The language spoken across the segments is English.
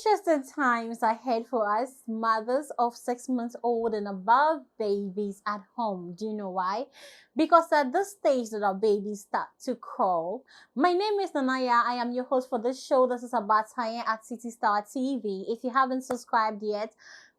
interesting times ahead for us mothers of 6 months old and above babies at home. Do you know why? Because at this stage that our babies start to crawl. My name is Nanaya. I am your host for this show. This is about science at City Star TV. If you haven't subscribed yet,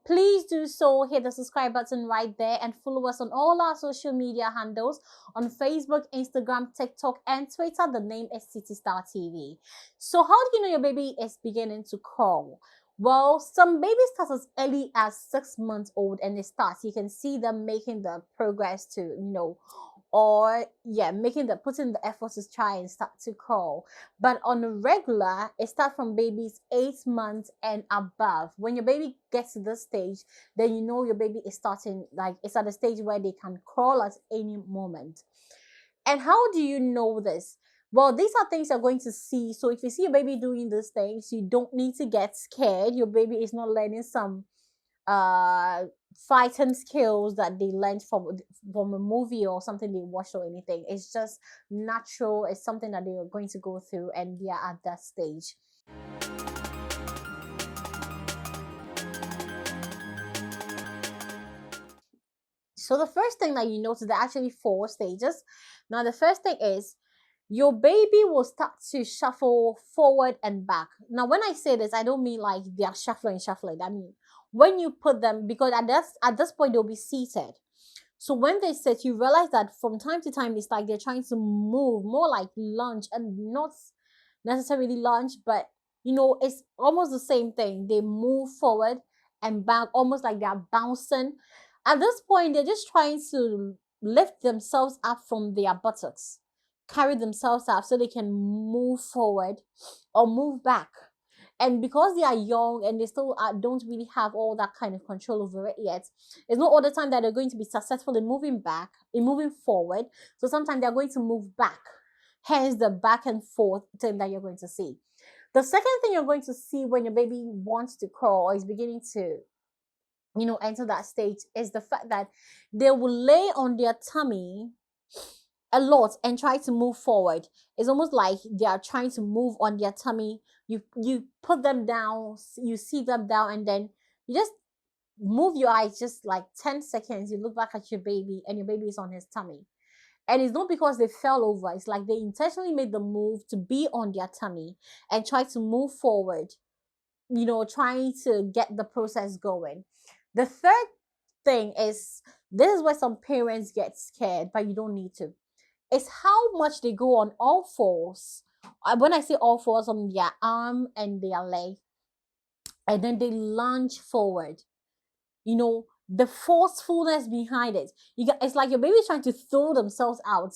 please do so. Hit the subscribe button right there and follow us on all our social media handles on Facebook, Instagram, TikTok, and Twitter. The name is City Star TV. So, how do you know your baby is beginning to crawl? Well, some babies start as early as 6 months old and they start. You can see them making the progress to, or yeah, putting the effort to try and start to crawl. But on a regular, it starts from babies 8 months and above. When your baby gets to this stage, then you know your baby is starting, like it's at a stage where they can crawl at any moment. And how do you know this? Well, these are things you're going to see. So if you see your baby doing these things, you don't need to get scared. Your baby is not learning some fighting skills that they learned from a movie or something they watched or anything. It's just natural. It's something that they are going to go through and they are at that stage. So the first thing that you notice, there are actually 4 stages. Now the first thing is your baby will start to shuffle forward and back. Now when I say this, I don't mean like they are shuffling. I mean when you put them, because at this point they'll be seated. So when they sit, you realize that from time to time it's like they're trying to move more like lunge, and not necessarily lunge, but it's almost the same thing. They move forward and back, almost like they're bouncing. At this point, they're just trying to lift themselves up from their buttocks, carry themselves up so they can move forward or move back. And because they are young and they still don't really have all that kind of control over it yet, it's not all the time that they're going to be successful in moving back, in moving forward. So sometimes they're going to move back, hence the back and forth thing that you're going to see. The second thing you're going to see when your baby wants to crawl or is beginning to enter that stage is the fact that they will lay on their tummy a lot and try to move forward. It's almost like they are trying to move on their tummy. You put them down, you see them down, and then you just move your eyes just like 10 seconds. You look back at your baby and your baby is on his tummy. And it's not because they fell over. It's like they intentionally made the move to be on their tummy and try to move forward, trying to get the process going. The third thing is, this is where some parents get scared, but you don't need to. It's how much they go on all fours. When I say all fours, on their arm and their leg, and then they lunge forward. The forcefulness behind it. It's like your baby's trying to throw themselves out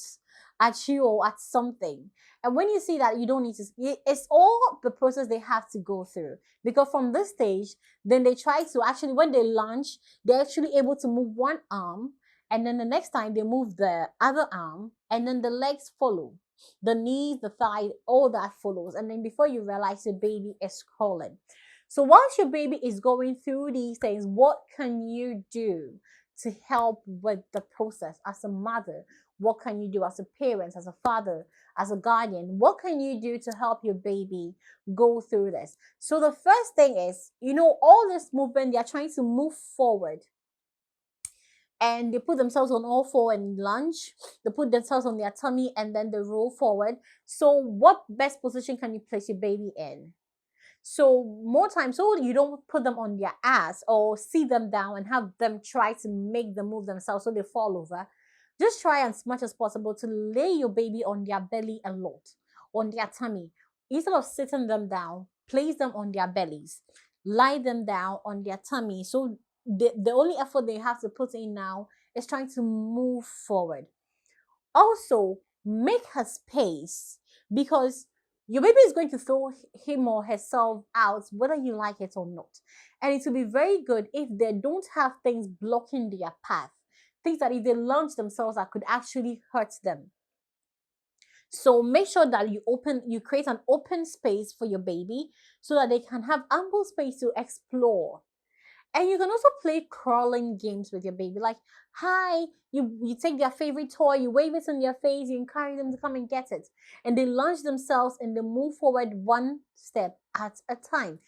at you or at something. And when you see that, you don't need to, it's all the process they have to go through. Because from this stage, then they try to actually, when they lunge, they're actually able to move one arm. And then the next time they move the other arm, and then the legs follow. The knees, the thigh, all that follows. And then before you realize, the baby is crawling. So once your baby is going through these things, what can you do to help with the process as a mother? What can you do as a parent, as a father, as a guardian? What can you do to help your baby go through this? So the first thing is, all this movement, they are trying to move forward. And they put themselves on all four and lunge. They put themselves on their tummy and then they roll forward. So what best position can you place your baby in? So more times, so you don't put them on their ass or sit them down and have them try to make them move themselves so they fall over. Just try as much as possible to lay your baby on their belly a lot, on their tummy. Instead of sitting them down, place them on their bellies. Lie them down on their tummy. So the only effort they have to put in now is trying to move forward. Also, make a space, because your baby is going to throw him or herself out whether you like it or not. And it will be very good if they don't have things blocking their path, things that if they launch themselves that could actually hurt them. So make sure that you create an open space for your baby so that they can have ample space to explore. And you can also play crawling games with your baby. Like, hi, you take their favorite toy, you wave it in their face, you encourage them to come and get it. And they launch themselves and they move forward one step at a time.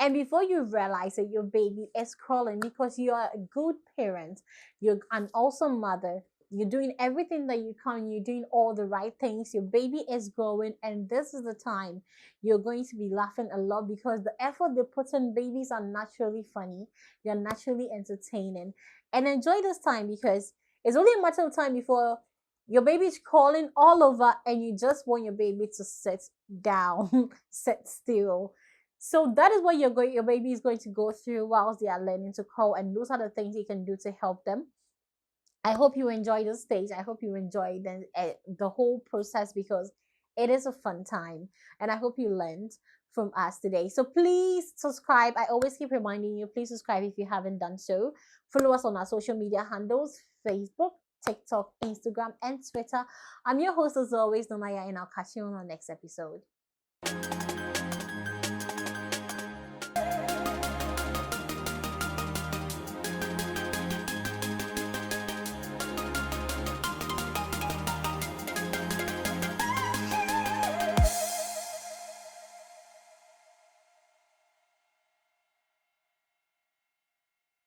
And before you realize it, your baby is crawling because you are a good parent. You're an awesome mother. You're doing everything that you can. You're doing all the right things. Your baby is growing, and this is the time you're going to be laughing a lot because the effort they put in, babies are naturally funny. They're naturally entertaining. And enjoy this time because it's only a matter of time before your baby's crawling all over and you just want your baby to sit down, sit still. So that is what your baby is going to go through whilst they are learning to crawl, and those are the things you can do to help them. I hope you enjoy this stage. I hope you enjoy the whole process because it is a fun time, and I hope you learned from us today. So please subscribe. I always keep reminding you, please subscribe if you haven't done so. Follow us on our social media handles: Facebook, TikTok, Instagram, and Twitter. I'm your host as always, Nomaya, and I'll catch you on our next episode.